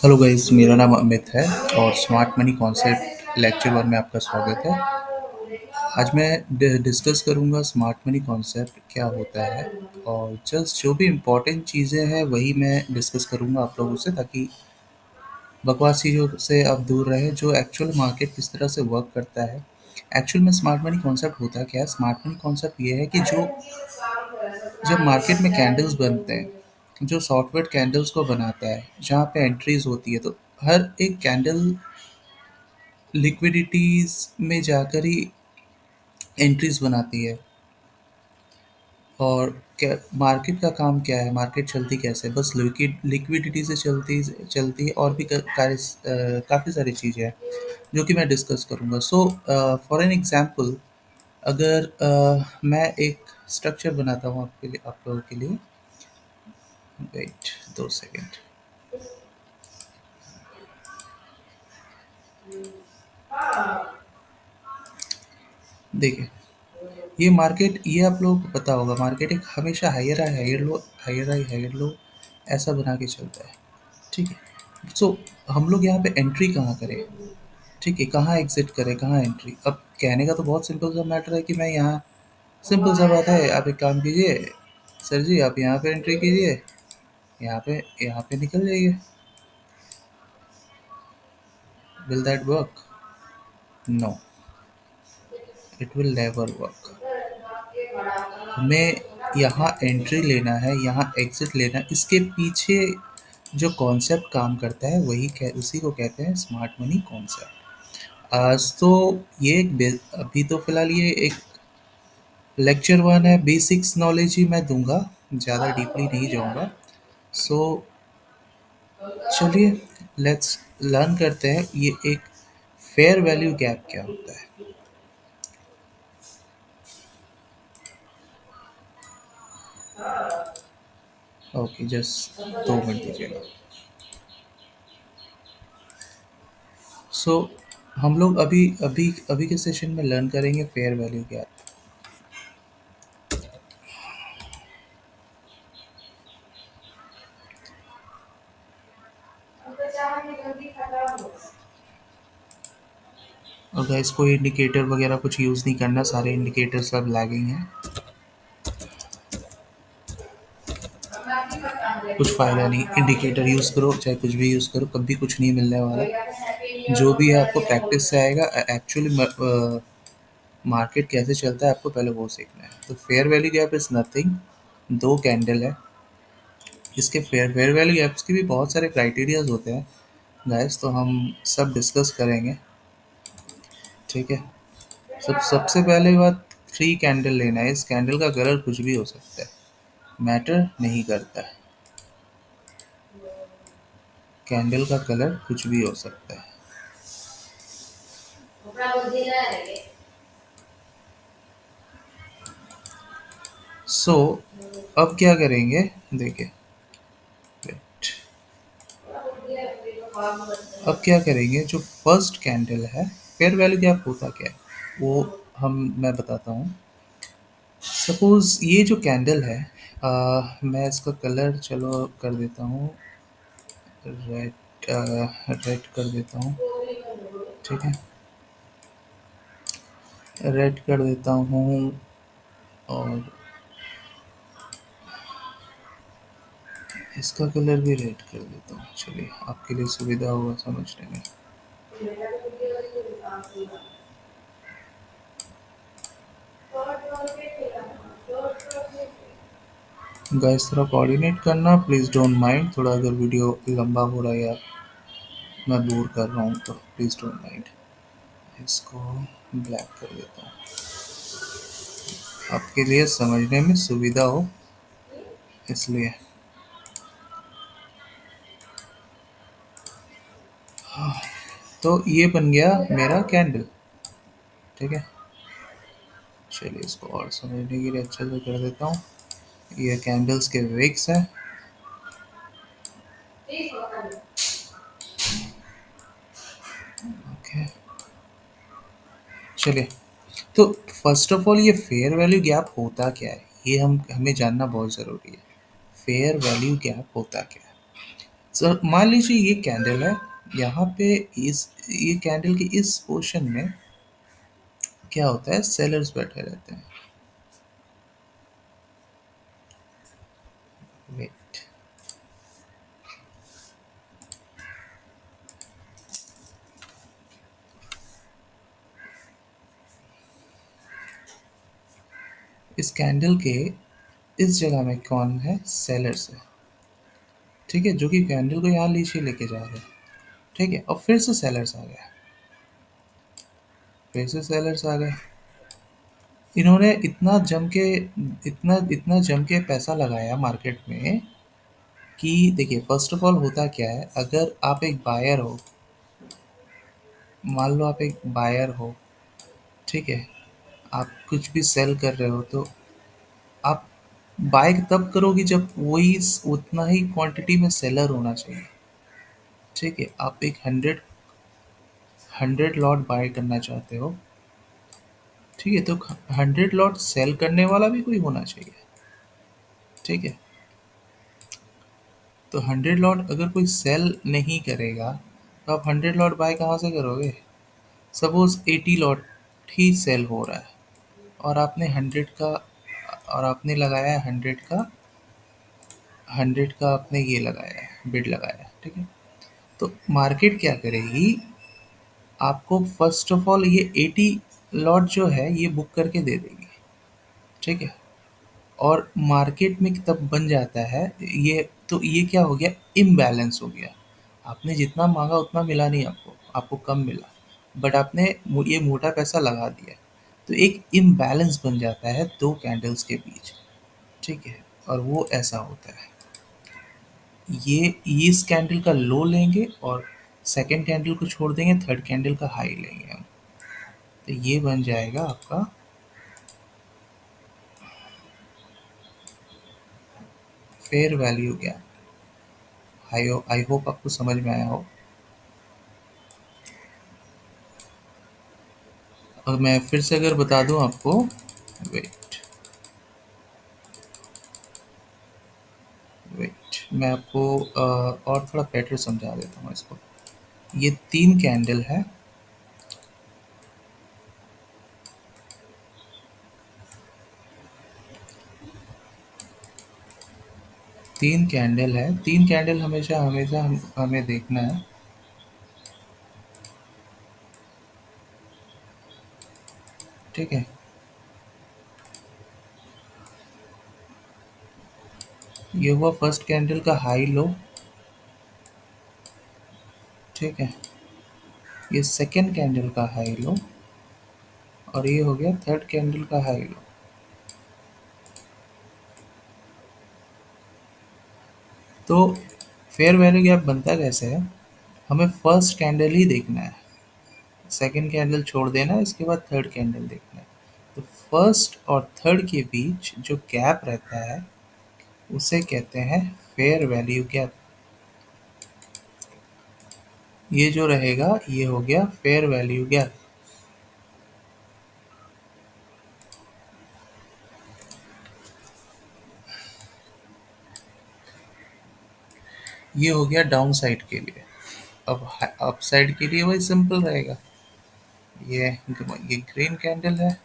Hello guys, मेरा नाम अमित है और smart money concept lecture one में आपका स्वागत है। आज मैं डिस्कस करूंगा स्मार्ट मनी कॉन्सेप्ट क्या होता है और जस्ट जो भी इम्पोर्टेंट चीज़ें हैं वही मैं डिस्कस करूंगा आप लोगों से, ताकि बकवास चीज़ों से आप दूर रहें। जो एक्चुअल मार्केट किस तरह से वर्क करता है, एक्चुअल में स्मार्ट मनी कॉन्सेप्ट होता क्या है। स्मार्ट मनी कॉन्सेप्ट ये है कि जो जब मार्केट में कैंडल्स बनते हैं, जो सॉफ्टवेयर कैंडल्स को बनाता है, जहाँ पे एंट्रीज होती है, तो हर एक कैंडल लिक्विडिटीज में जाकर ही एंट्रीज बनाती है। और क्या मार्केट का काम क्या है, मार्केट चलती कैसे, बस लिक्विडिटी से चलती है। और भी काफ़ी सारी चीज़ें हैं जो कि मैं डिस्कस करूँगा। सो फॉर एन एग्जांपल, अगर मैं एक स्ट्रक्चर बनाता हूँ आपके लिए, आप लोगों के लिए। Wait 2 second. देखिए, ये आप लोगों को पता होगा, मार्केट एक हमेशा हायर लो ऐसा बना के चलता है। ठीक है। सो हम लोग यहाँ पे एंट्री कहाँ करें, ठीक है, कहाँ एग्जिट करें, कहाँ एंट्री। अब कहने का तो बहुत सिंपल सा मैटर है कि मैं यहाँ, सिंपल सा बात है, आप एक काम कीजिए, सर जी आप यहाँ पे एंट्री कीजिए, यहाँ पे निकल जाइए। Will that work? No, it will never work. हमें यहाँ एंट्री लेना है, यहाँ एग्जिट लेना है। इसके पीछे जो कॉन्सेप्ट काम करता है उसी को कहते हैं स्मार्ट मनी कॉन्सेप्ट। आज तो अभी तो फिलहाल ये एक लेक्चर वन है, बेसिक्स नॉलेज ही मैं दूंगा, ज़्यादा डीपली नहीं जाऊंगा। सो चलिए, लेट्स लर्न करते हैं ये एक फेयर वैल्यू गैप क्या होता है। ओके, जस्ट 2 मिनट दीजिएगा। सो हम लोग अभी अभी अभी के सेशन में लर्न करेंगे फेयर वैल्यू गैप। और गाइस, कोई इंडिकेटर वगैरह कुछ यूज़ नहीं करना, सारे इंडिकेटर सब लैगिंग हैं। कुछ फ़ायदा नहीं, इंडिकेटर यूज़ करो चाहे कुछ भी यूज़ करो, कभी कुछ नहीं मिलने वाला। जो भी है आपको प्रैक्टिस से आएगा। एक्चुअली मार्केट कैसे चलता है आपको पहले वो सीखना है। तो fair value gap is nothing, दो कैंडल है। इसके फेयर वैल्यू गैप्स के भी बहुत सारे क्राइटेरियाज होते हैं गाइस, तो हम सब डिस्कस करेंगे। ठीक है। सबसे पहले बात, 3 कैंडल लेना है। इस कैंडल का कलर कुछ भी हो सकता है, मैटर नहीं करता है। कैंडल का कलर कुछ भी हो सकता है। सो अब क्या करेंगे, देखिए, wait, अब क्या करेंगे, जो फर्स्ट कैंडल है, फेयर वैल्यू गैप होता क्या है वो हम मैं बताता हूँ। सपोज ये जो कैंडल है, मैं इसका कलर चलो कर देता हूँ रेड, रेड कर देता हूँ। ठीक है, रेड कर देता हूँ। और इसका कलर भी रेड कर देता हूँ, चलिए आपके लिए सुविधा होगा समझने में। गाइस, थोड़ा कोऑर्डिनेट करना, प्लीज़ डोंट माइंड। थोड़ा अगर वीडियो लंबा हो रहा है या मैं बोर कर रहा हूँ तो प्लीज़ डोंट माइंड। इसको ब्लैक कर देता हूँ, आपके लिए समझने में सुविधा हो इसलिए। तो ये बन गया मेरा कैंडल। ठीक है, चलिए इसको और समझने के लिए अच्छे से कर देता हूँ। ये कैंडल्स के विक्स हैं। ओके, चलिए। तो फर्स्ट ऑफ ऑल, ये फेयर वैल्यू गैप होता क्या है, ये हमें जानना बहुत ज़रूरी है। फेयर वैल्यू गैप होता क्या है? सर मान लीजिए ये कैंडल है, यहाँ पे इस ये कैंडल के इस पोर्शन में क्या होता है, सेलर्स बैठे रहते हैं। वेट, इस कैंडल के इस जगह में कौन है, सेलर्स है। ठीक है, जो कि कैंडल को यहाँ नीचे लेके जा रहे हैं। ठीक है, और फिर से सेलर्स आ गए, फिर से सेलर्स आ गए। इन्होंने इतना इतना जम के पैसा लगाया मार्केट में कि देखिए, फर्स्ट ऑफ ऑल होता क्या है, अगर आप एक बायर हो, मान लो आप एक बायर हो, ठीक है, आप कुछ भी सेल कर रहे हो, तो आप बाय तब करोगे जब वही उतना ही क्वांटिटी में सेलर होना चाहिए। ठीक है, आप एक 100 लॉट बाय करना चाहते हो, ठीक है, तो 100 लॉट सेल करने वाला भी कोई होना चाहिए। ठीक है, तो 100 लॉट अगर कोई सेल नहीं करेगा, तो आप 100 लॉट बाय कहाँ से करोगे। सपोज 80 लॉट ही सेल हो रहा है, और आपने 100 का, और आपने लगाया है 100 का आपने ये लगाया है, बिड लगाया है। ठीक है, तो मार्केट क्या करेगी, आपको फर्स्ट ऑफ ऑल ये 80 लॉट जो है ये बुक करके दे देगी। ठीक है, और मार्केट में तब बन जाता है ये, तो ये क्या हो गया, इम्बैलेंस हो गया। आपने जितना मांगा उतना मिला नहीं, आपको आपको कम मिला, बट आपने ये मोटा पैसा लगा दिया, तो एक इम्बैलेंस बन जाता है दो कैंडल्स के बीच। ठीक है, और वो ऐसा होता है, ये इस कैंडल का लो लेंगे और सेकंड कैंडल को छोड़ देंगे, थर्ड कैंडल का हाई लेंगे हम, तो ये बन जाएगा आपका fair value gap. I hope आपको समझ में आया हो। और मैं फिर से अगर बता दूं आपको, वेट वेट, मैं आपको और थोड़ा बेटर समझा देता हूँ इसको। ये तीन कैंडल है, तीन कैंडल है, तीन कैंडल हमेशा हमेशा हमें देखना है। ठीक है, ये हुआ फर्स्ट कैंडल का हाई लो। ठीक है, ये सेकंड कैंडल का हाई लो, और ये हो गया थर्ड कैंडल का हाई लो। तो फेयर वैल्यू गैप बनता कैसे है, हमें फर्स्ट कैंडल ही देखना है, सेकंड कैंडल छोड़ देना है, इसके बाद थर्ड कैंडल देखना है। तो फर्स्ट और थर्ड के बीच जो गैप रहता है उसे कहते हैं फेयर वैल्यू गैप। ये जो रहेगा ये हो गया फेयर वैल्यू गैप। ये हो गया डाउन साइड के लिए। अब अप साइड के लिए वही सिंपल रहेगा, ये ग्रीन कैंडल है।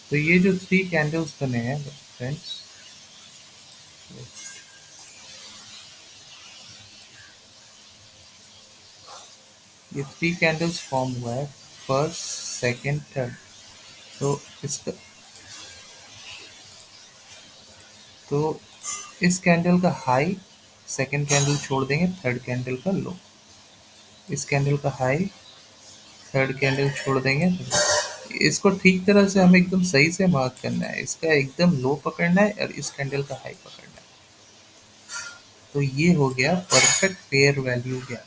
तो ये जो थ्री कैंडल्स बने हैं फ्रेंड्स, ये थ्री कैंडल्स फॉर्म हुआ है, फर्स्ट सेकंड थर्ड। तो इसका, तो इस कैंडल का हाई, सेकंड कैंडल छोड़ देंगे, थर्ड कैंडल का लो, इस कैंडल का हाई, थर्ड कैंडल छोड़ देंगे। इसको ठीक तरह से हमें एकदम सही से मार्क करना है, इसका एकदम लो पकड़ना है और इस कैंडल का हाई पकड़ना है। तो ये हो गया परफेक्ट फेयर वैल्यू गैप।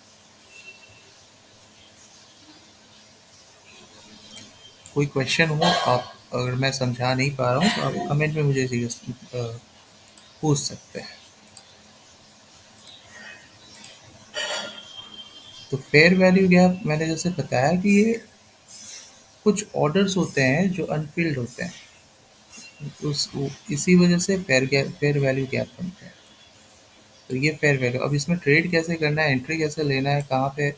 कोई क्वेश्चन हो, आप अगर मैं समझा नहीं पा रहा हूँ तो आप कमेंट में मुझे पूछ सकते हैं। तो फेयर वैल्यू गैप मैंने जैसे बताया कि ये कुछ ऑर्डर्स होते हैं जो अनफिल्ड होते हैं, इसी वजह से फेयर वैल्यू गैप बनते हैं। तो ये फेयर वैल्यू, अब इसमें ट्रेड कैसे करना है, एंट्री कैसे लेना है, कहाँ पे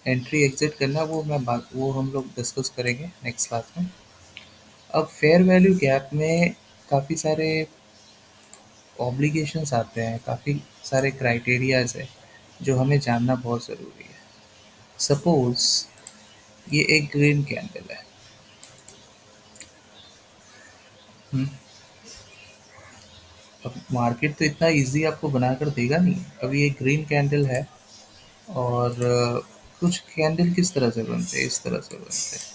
एंट्री एग्जिट करना है, वो हम लोग डिस्कस करेंगे नेक्स्ट क्लास में। अब फेयर वैल्यू गैप में काफ़ी सारे ऑब्लिगेशंस आते हैं, काफ़ी सारे क्राइटेरियाज है जो हमें जानना बहुत ज़रूरी है। सपोज ये एक ग्रीन कैंडल है। हम्म, अब मार्केट तो इतना इजी आपको बनाकर देगा नहीं। अब ये ग्रीन कैंडल है और कुछ कैंडल किस तरह से बनते हैं, इस तरह से बनते हैं।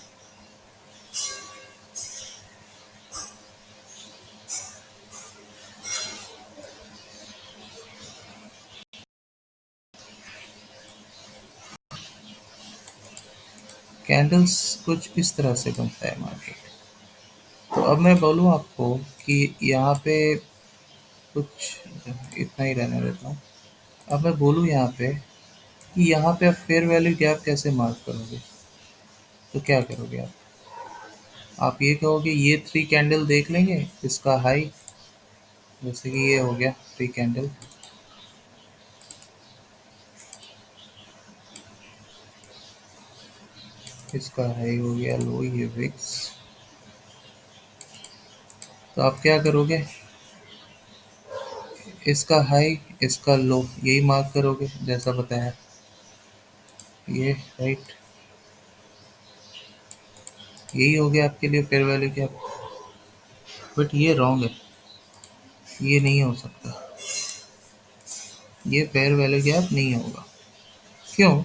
कैंडल्स कुछ इस तरह से बनता है मार्केट। तो अब मैं बोलूँ आपको कि यहाँ पे कुछ इतना ही रहने देता हूँ। अब मैं बोलूँ यहाँ पे कि यहाँ पे आप फेयर वैल्यू गैप कैसे मार्क करोगे, तो क्या करोगे आप ये कहोगे ये थ्री कैंडल देख लेंगे, इसका हाई, जैसे कि ये हो गया थ्री कैंडल, इसका हाई हो गया लो, ये विक्स। तो आप क्या करोगे, इसका हाई इसका लो यही मार्क करोगे जैसा बताया, ये राइट, यही हो गया आपके लिए फेयर वैल्यू गैप। बट ये रॉन्ग है, ये नहीं हो सकता, ये फेयर वैल्यू गैप नहीं होगा। क्यों?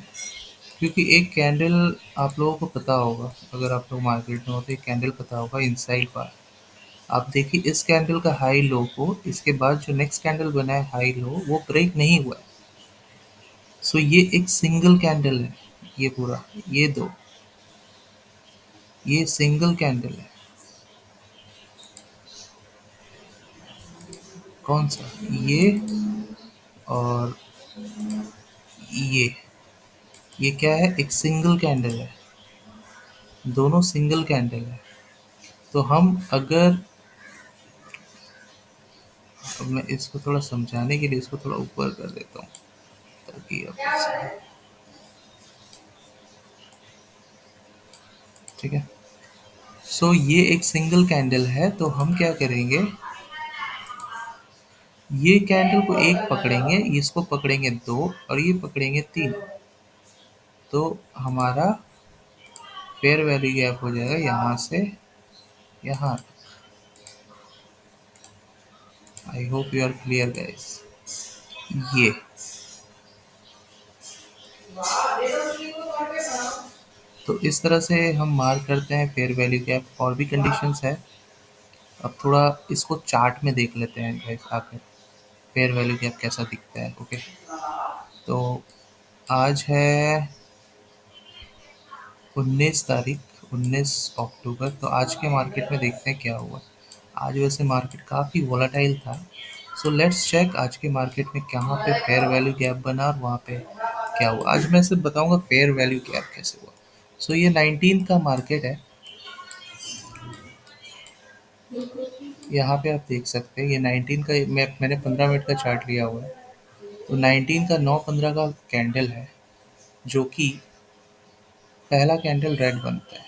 क्योंकि एक कैंडल, आप लोगों को पता होगा, अगर आप लोग मार्केट में हो तो एक कैंडल पता होगा इनसाइड बार। आप देखिए इस कैंडल का हाई लो को, इसके बाद जो नेक्स्ट कैंडल बना है हाई लो, वो ब्रेक नहीं हुआ है। सो ये एक सिंगल कैंडल है, ये पूरा, ये दो, ये सिंगल कैंडल है। कौन सा? ये और ये क्या है, एक सिंगल कैंडल है, दोनों सिंगल कैंडल है। तो हम अगर, अब मैं इसको थोड़ा समझाने के लिए इसको थोड़ा ऊपर कर देता हूँ ताकि आप, ठीक है। सो ये एक सिंगल कैंडल है, तो हम क्या करेंगे, ये कैंडल को एक पकड़ेंगे, इसको पकड़ेंगे दो, और ये पकड़ेंगे तीन। तो हमारा फेयर वैल्यू गैप हो जाएगा यहाँ से यहाँ। I hope you are clear guys. ये, तो इस तरह से हम मार्क करते हैं फेयर वैल्यू गैप। और भी कंडीशंस है, अब थोड़ा इसको चार्ट में देख लेते हैं गाइस आकर, फेयर वैल्यू गैप कैसा दिखता है। ओके, तो आज है 19 तारीख, 19 अक्टूबर। तो आज के मार्केट में देखते हैं क्या हुआ। आज वैसे मार्केट काफ़ी वोलाटाइल था। सो लेट्स चेक आज के मार्केट में कहाँ पे फेयर वैल्यू गैप बना और वहाँ पे क्या हुआ। आज मैं सिर्फ बताऊंगा फेयर वैल्यू गैप कैसे हुआ। सो ये 19 का मार्केट है, यहाँ पे आप देख सकते हैं। ये 19 का, मैंने 15 मिनट का चार्ट लिया हुआ है। तो 19 का 9:15 का कैंडल है, जो कि पहला कैंडल रेड बनता है,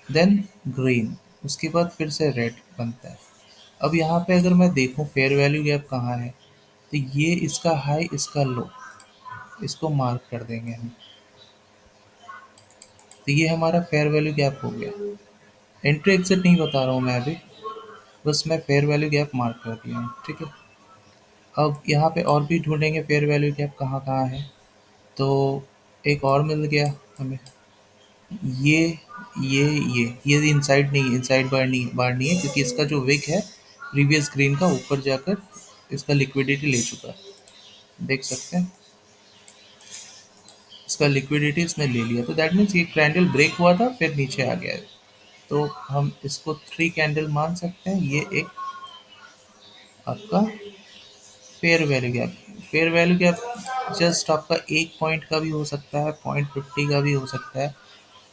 देन ग्रीन, उसके बाद फिर से रेड बनता है। अब यहाँ पे अगर मैं देखूँ फेयर वैल्यू गैप कहाँ है, तो ये इसका हाई इसका लो, इसको मार्क कर देंगे हम। तो ये हमारा फेयर वैल्यू गैप हो गया। एंट्री एग्जिट नहीं बता रहा हूँ मैं अभी, बस मैं फेयर वैल्यू गैप मार्क कर दिया हूँ, ठीक है। अब यहाँ पे और भी ढूंढेंगे फेयर वैल्यू गैप कहाँ कहाँ है। तो एक और मिल गया हमें, ये ये इनसाइड नहीं, इनसाइड बार नहीं है, क्योंकि इसका जो विक है प्रीवियस ग्रीन का ऊपर जाकर इसका लिक्विडिटी ले चुका है, देख सकते हैं। इसका लिक्विडिटी इसने ले लिया, तो दैट मीन्स ये कैंडल ब्रेक हुआ था फिर नीचे आ गया है। तो हम इसको थ्री कैंडल मान सकते हैं। ये एक आपका fair value gap. Fair value gap just आपका एक पॉइंट का भी हो सकता है, 0.50 का भी हो सकता है।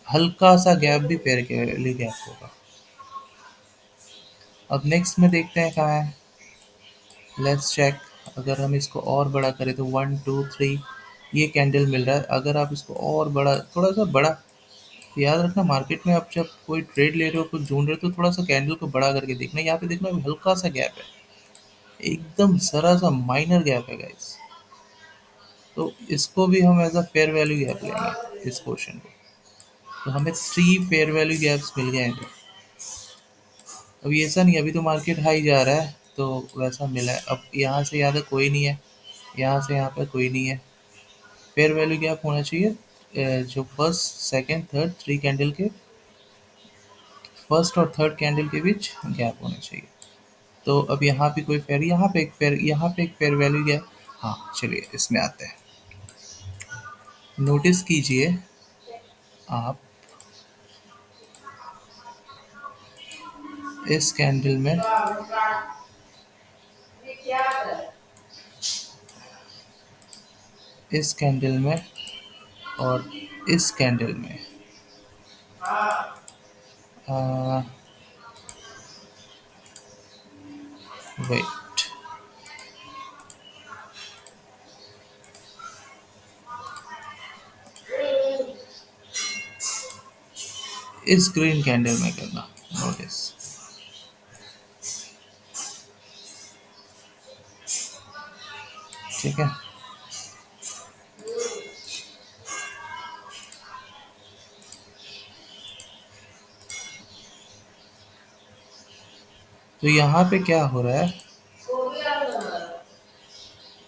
हल्का सा गैप भी फेयर वैल्यू गैप होगा। अब नेक्स्ट में देखते हैं कहाँ है। Let's check. अगर हम इसको और बड़ा करें तो 1 2 3 ये कैंडल मिल रहा है। अगर आप इसको और बड़ा, थोड़ा सा बड़ा, याद रखना मार्केट में आप जब कोई ट्रेड ले रहे हो, कुछ ढूंढ रहे हो, तो थोड़ा सा कैंडल को बड़ा करके देखना। यहाँ पे देखना हल्का सा गैप है, एकदम जरा सा माइनर गैप है गाइस। तो इसको भी हम as a fair value gap लेंगे इस पोर्शन को। तो हमें थ्री फेयर वैल्यू गैप्स मिल गए हैं। अभी ऐसा नहीं, अभी तो मार्केट हाई जा रहा है तो वैसा मिला है। अब यहाँ से यहाँ तक कोई नहीं है, यहाँ से यहाँ पर कोई नहीं है। फेयर वैल्यू गैप होना चाहिए जो first second third three candle के, फर्स्ट और थर्ड कैंडल के बीच गैप होना चाहिए। तो अब यहाँ पे कोई फेयर, यहाँ पे एक फेयर वैल्यू गैप। हाँ चलिए इसमें आते हैं। नोटिस कीजिए आप, इस कैंडल में, इस कैंडल में और इस कैंडल में वेट, इस ग्रीन कैंडल में करना नोटिस। ठीक है। तो यहाँ पे क्या हो रहा है,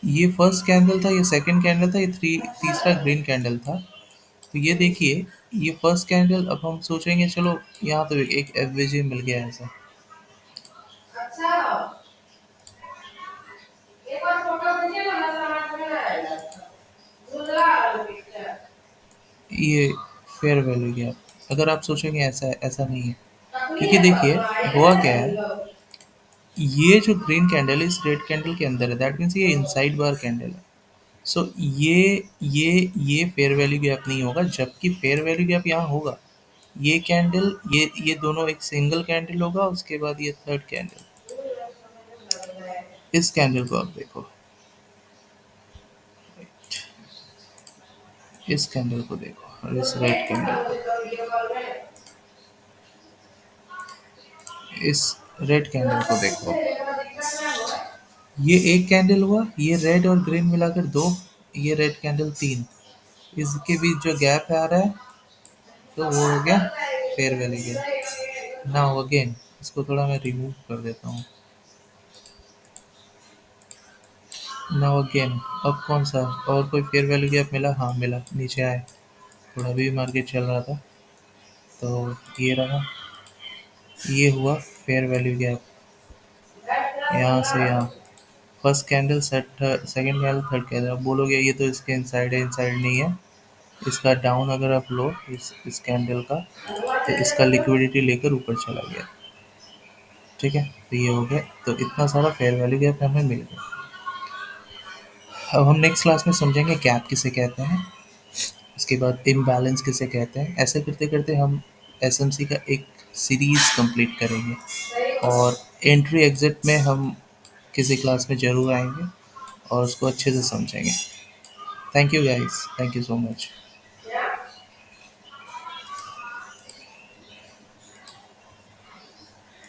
ये फर्स्ट कैंडल था, ये सेकंड कैंडल था, ये तीसरा ग्रीन कैंडल था। तो ये देखिए, ये फर्स्ट कैंडल, अब हम सोचेंगे चलो यहाँ तो एक एवरेज मिल गया है ऐसा। ये फेयर वैल्यू गैप, अगर आप सोचेंगे ऐसा है, ऐसा नहीं है। क्योंकि देखिए हुआ क्या है, ये जो ग्रीन कैंडल है इस रेड कैंडल के अंदर है, दैट मीन्स ये इनसाइड बार कैंडल है। सो ये फेयर वैल्यू गैप नहीं होगा, जबकि फेयर वैल्यू गैप यहाँ होगा। ये कैंडल, ये दोनों एक सिंगल कैंडल होगा, उसके बाद ये थर्ड कैंडल। इस कैंडल को आप देखो, इस कैंडल को देखो और इस रेड कैंडल को, इस रेड कैंडल को देखो। ये एक कैंडल हुआ, ये रेड और ग्रीन मिलाकर दो, ये रेड कैंडल तीन। इसके बीच जो गैप आ रहा है तो वो हो गया fair value gap. Now again, इसको थोड़ा मैं रिमूव कर देता हूँ। नाउ अगेन, अब कौन सा और कोई फेयर वैल्यू गैप मिला? हाँ मिला, नीचे आए। थोड़ा भी मार्केट चल रहा था तो ये रहा, ये हुआ फेयर वैल्यू गैप। यहाँ से यहाँ, first candle set, second candle, third candle. आप बोलोगे ये तो इसके इनसाइड है, इनसाइड नहीं है। इसका डाउन अगर आप लो इस कैंडल का, तो इसका लिक्विडिटी लेकर ऊपर चला गया। ठीक है, तो ये हो गया। तो इतना सारा फेयर वैल्यू गैप हमें मिल गया। अब हम नेक्स्ट क्लास में समझेंगे गैप किसे कहते हैं, उसके बाद इम्बैलेंस किसे कहते हैं। ऐसे करते करते हम एसएमसी का एक सीरीज कंप्लीट करेंगे, और एंट्री एग्जिट में हम किसी क्लास में ज़रूर आएंगे और उसको अच्छे से समझेंगे। Thank you guys, thank you so much.